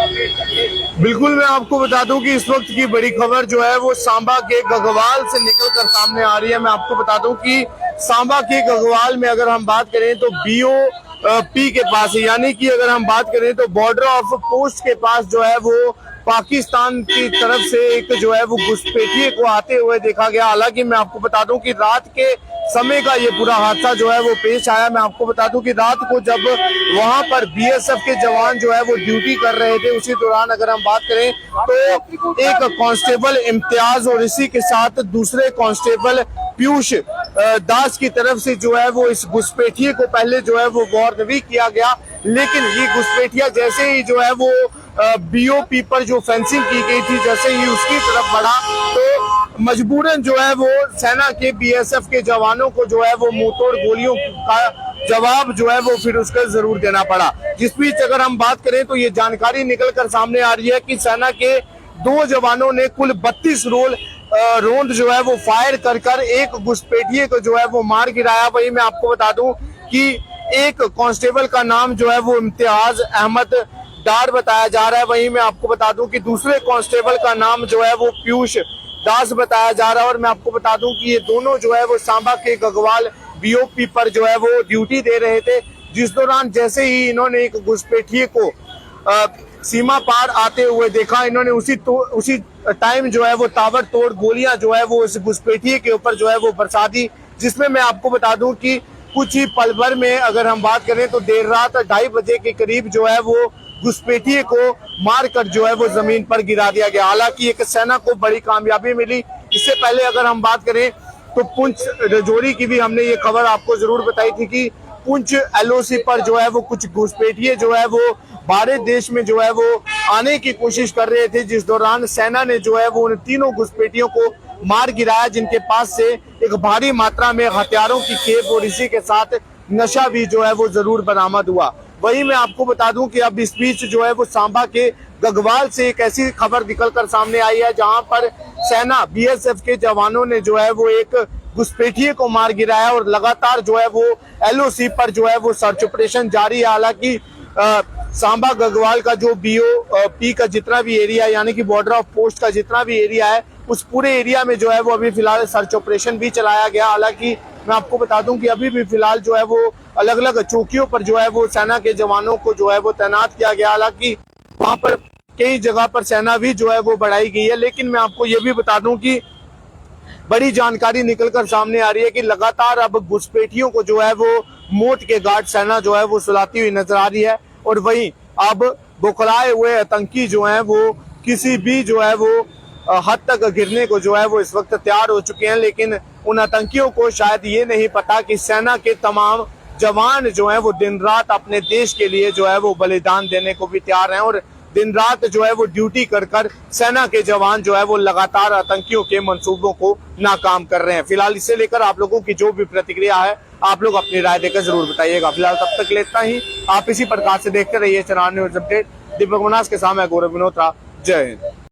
बिल्कुल, मैं आपको बता दूं कि इस वक्त की बड़ी खबर जो है वो सांबा के गगवाल से निकलकर सामने आ रही है। मैं आपको बता दूं कि सांबा के गगवाल में अगर हम बात करें तो BOP के पास है, यानी कि अगर हम बात करें तो बॉर्डर ऑफ पोस्ट के पास जो है वो पाकिस्तान की तरफ से एक जो है वो घुसपैठिए को आते हुए देखा गया। हालांकि मैं आपको बता दूं कि रात के समय का ये पूरा हादसा जो है वो पेश आया। मैं आपको बता दूं कि रात को जब वहां पर BSF के जवान जो है वो ड्यूटी कर रहे थे, उसी दौरान अगर हम बात करें तो एक कांस्टेबल इम्तियाज और इसी के साथ दूसरे कांस्टेबल पीयूष दास की तरफ से जो है वो इस घुसपैठिए को पहले जो है वो वार्न भी किया गया, लेकिन ये घुसपैठिया जैसे ही जो है वो BOP पर जो फेंसिंग की गई थी, जैसे ही उसकी तरफ बढ़ा तो मजबूरन जो है वो सेना के BSF के जवानों को जो है वो मुंहतोड़ गोलियों का जवाब जो है वो फिर उसका जरूर देना पड़ा। जिस बीच अगर हम बात करें तो ये जानकारी निकलकर सामने आ रही है कि सेना के 2 जवानों ने कुल 32 रोंद जो है वो फायर कर एक घुसपैठिए को जो है वो मार गिराया। वही मैं आपको बता दूं कि एक कांस्टेबल का नाम जो है वो इम्तियाज अहमद डार बताया जा रहा है। वहीं मैं आपको बता दूं कि दूसरे कांस्टेबल का नाम जो है वो पीयूष दास बताया जा रहा है। और मैं आपको बता दूं कि ये दोनों जो है वो सांबा के गगवाल BOP पर जो है वो ड्यूटी दे रहे थे, जिस दौरान जैसे ही इन्होंने एक घुसपैठिए को सीमा पार आते हुए देखा, इन्होंने उसी टाइम जो है वो ताबड़तोड़ गोलियां जो है वो इस घुसपैठिए के ऊपर जो है वो बरसा दी। जिसमें मैं आपको बता दूं कि कुछ ही पल भर में अगर हम बात करें तो देर रात 2:30 बजे के करीब जो है वो घुसपैठिए को मारकर जो है वो जमीन पर गिरा दिया गया। हालांकि एक सेना को बड़ी कामयाबी मिली। इससे पहले अगर हम बात करें तो पुंछ रजौरी की भी हमने ये खबर आपको जरूर बताई थी कि पुंछ LOC पर जो है वो कुछ घुसपैठिए जो है वो भारत देश में जो है वो आने की कोशिश कर रहे थे, जिस दौरान सेना ने जो है वो उन तीनों घुसपैठियों को मार गिराया, जिनके पास से एक भारी मात्रा में हथियारों की खेप और इसी के साथ नशा भी जो है वो जरूर बरामद हुआ। वही मैं आपको बता दूं कि अब इस बीच जो है वो सांबा के गगवाल से एक ऐसी खबर निकलकर सामने आई है जहां पर सेना BSF के जवानों ने जो है वो एक घुसपैठिए को मार गिराया और लगातार जो है वो LOC पर जो है वो सर्च ऑपरेशन जारी है। हालांकि सांबा गगवाल का जो BOP का जितना भी एरिया यानी कि बॉर्डर ऑफ पोस्ट का जितना भी एरिया है, उस पूरे एरिया में जो है वो अभी फिलहाल सर्च ऑपरेशन भी चलाया गया। हालांकि मैं आपको बता दूं कि अभी भी फिलहाल जो है वो अलग अलग चौकियों पर जो है वो सेना के जवानों को जो है वो तैनात किया गया। हालांकि वहां पर कई जगह पर सेना भी जो है वो बढ़ाई गई है। लेकिन मैं आपको ये भी बता दूं कि बड़ी जानकारी निकलकर सामने आ रही है कि लगातार अब घुसपैठियों को जो है वो मौत के घाट सेना जो है वो सुलाती हुई नजर आ रही है। और वहीं अब बौखलाए हुए आतंकी जो है वो किसी भी जो है वो हद तक गिरने को जो है वो इस वक्त तैयार हो चुके हैं। लेकिन उन आतंकियों को शायद ये नहीं पता कि सेना के तमाम जवान जो है वो दिन रात अपने देश के लिए जो है वो बलिदान देने को भी तैयार हैं और दिन रात जो है वो ड्यूटी कर सेना के जवान जो है वो लगातार आतंकियों के मंसूबों को नाकाम कर रहे हैं। फिलहाल इसे लेकर आप लोगों की जो भी प्रतिक्रिया है आप लोग अपनी राय देकर जरूर बताइएगा। फिलहाल तब तक लेता ही आप इसी प्रकार से देखते रहिए चनार न्यूज अपडेट। दीपक मनास के सामने गौरव विनोत्रा। जय हिंद।